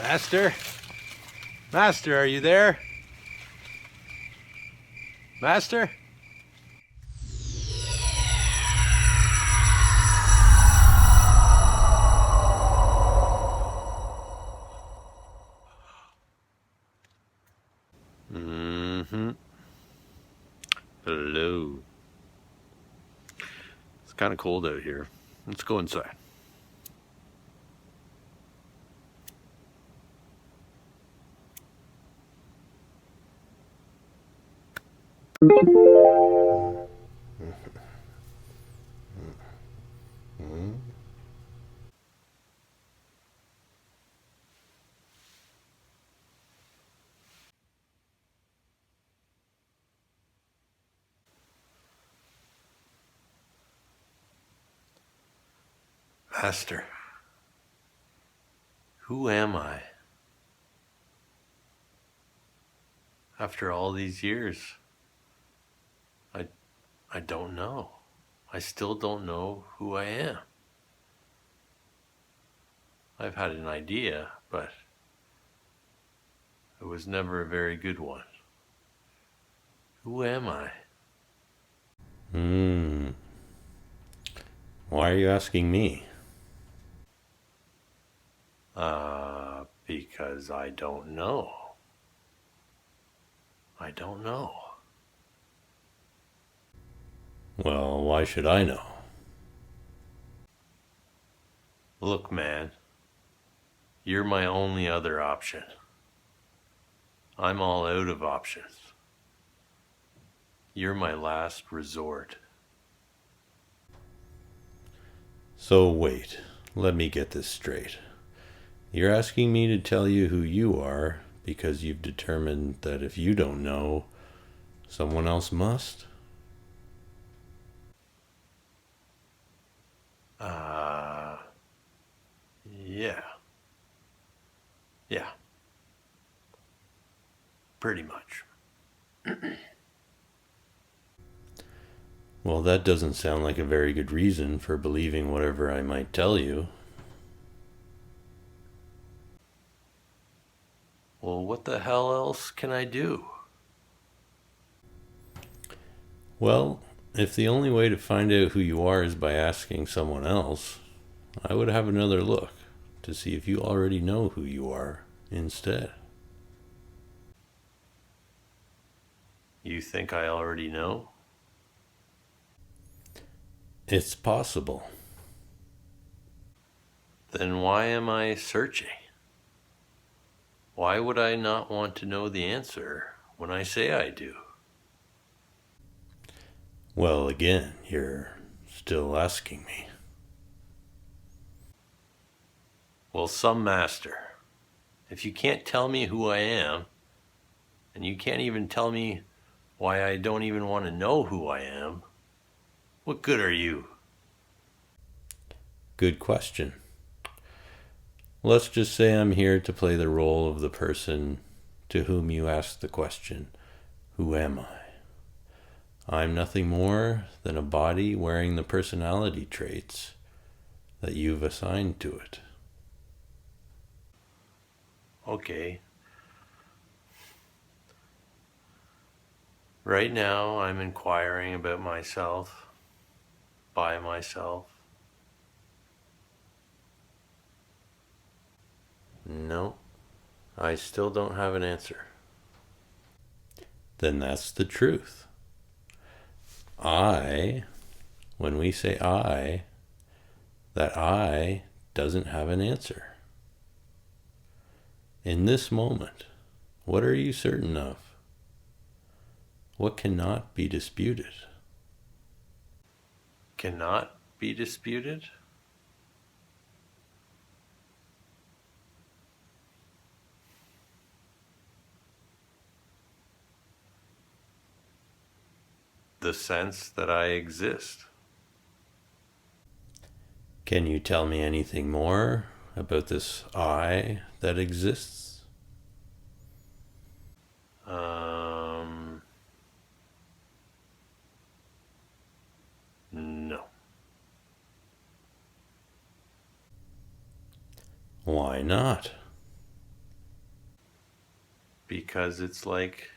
Master? Master, are you there? Master? Hello. It's kind of cold out here. Let's go inside. Master, who am I? After all these years, I don't know. I still don't know who I am. I've had an idea, but it was never a very good one. Who am I? Why are you asking me? Because I don't know. I don't know. Well, why should I know? Look, man, you're my only other option. I'm all out of options. You're my last resort. So wait, let me get this straight. You're asking me to tell you who you are because you've determined that if you don't know, someone else must? Yeah. Yeah. Pretty much. Well, that doesn't sound like a very good reason for believing whatever I might tell you. Well, what the hell else can I do? Well, if the only way to find out who you are is by asking someone else, I would have another look to see if you already know who you are instead. You think I already know? It's possible. Then why am I searching? Why would I not want to know the answer when I say I do? Well, again, you're still asking me. Well, some master, if you can't tell me who I am, and you can't even tell me why I don't even want to know who I am, what good are you? Good question. Let's just say I'm here to play the role of the person to whom you asked the question, who am I? I'm nothing more than a body wearing the personality traits that you've assigned to it. Okay. Right now, I'm inquiring about myself, by myself. No, I still don't have an answer. Then that's the truth. I, when we say I, that I doesn't have an answer. In this moment, what are you certain of? What cannot be disputed? Cannot be disputed? The sense that I exist. Can you tell me anything more about this I that exists? No. Why not? because it's like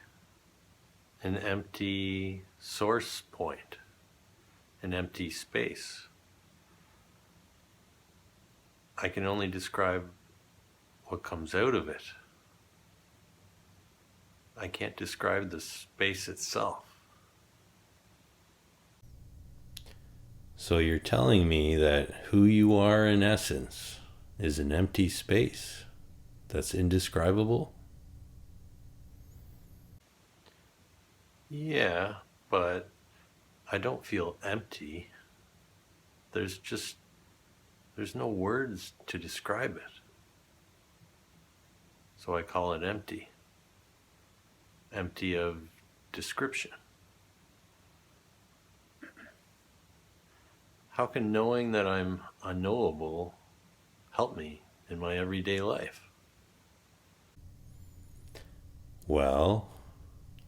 an empty source point, an empty space. I can only describe what comes out of it. I can't describe the space itself. So you're telling me that who you are in essence is an empty space that's indescribable? Yeah, but I don't feel empty. There's no words to describe it. So I call it empty. Empty of description. How can knowing that I'm unknowable help me in my everyday life? Well,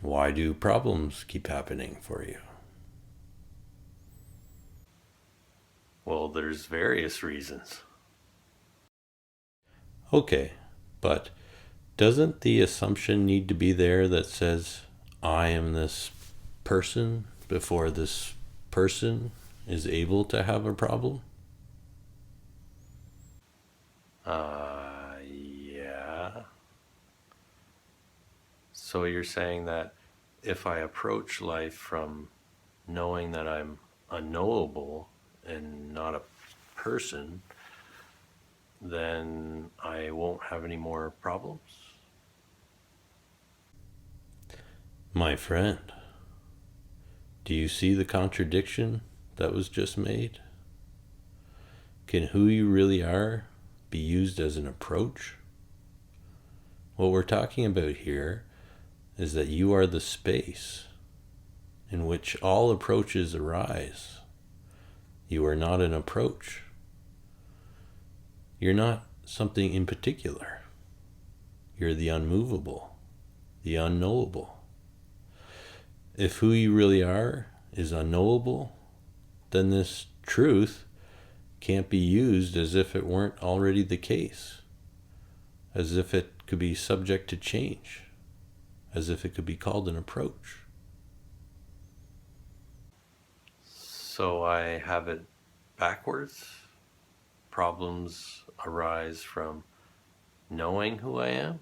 why do problems keep happening for you? Well, there's various reasons. Okay, but doesn't the assumption need to be there that says, I am this person before this person is able to have a problem? Yeah. So you're saying that if I approach life from knowing that I'm unknowable and not a person, then I won't have any more problems? My friend, do you see the contradiction that was just made? Can who you really are be used as an approach? What we're talking about here is that you are the space in which all approaches arise. You are not an approach. You're not something in particular. You're the unmovable, the unknowable. If who you really are is unknowable, then this truth can't be used as if it weren't already the case, as if it could be subject to change, as if it could be called an approach. So I have it backwards? Problems arise from knowing who I am?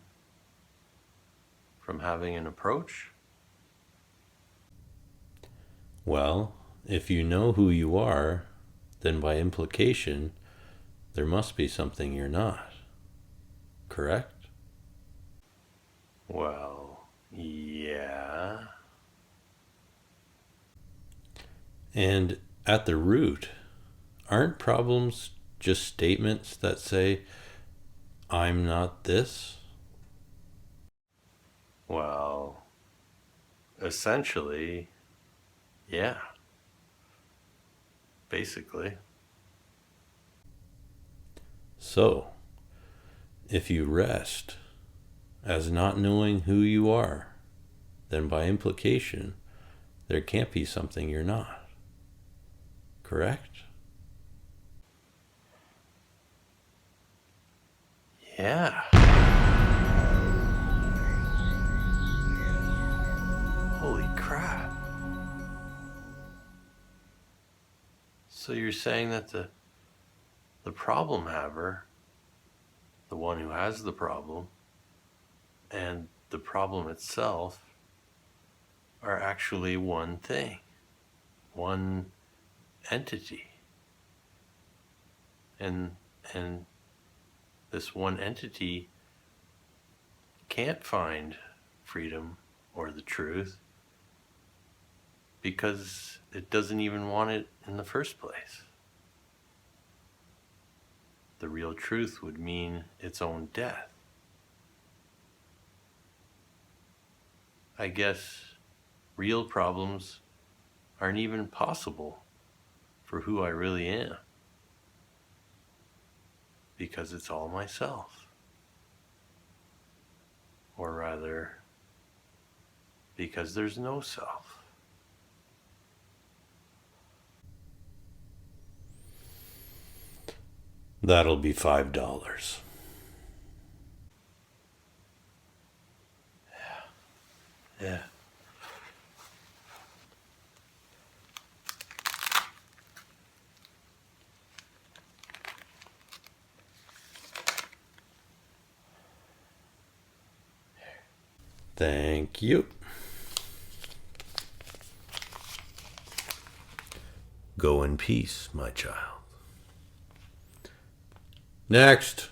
From having an approach? Well, if you know who you are, then by implication, there must be something you're not. Correct? Well, yeah. And at the root, aren't problems just statements that say, I'm not this? Well, essentially, yeah. Basically. So, if you rest as not knowing who you are, then by implication, there can't be something you're not. Correct? Yeah. Holy crap. So you're saying that the problem haver, the one who has the problem, and the problem itself are actually one thing, one entity. And this one entity can't find freedom or the truth because it doesn't even want it in the first place. The real truth would mean its own death. I guess real problems aren't even possible for who I really am, because it's all myself. Or rather, because there's no self. That'll be $5. Yeah. Thank you. Go in peace, my child. Next.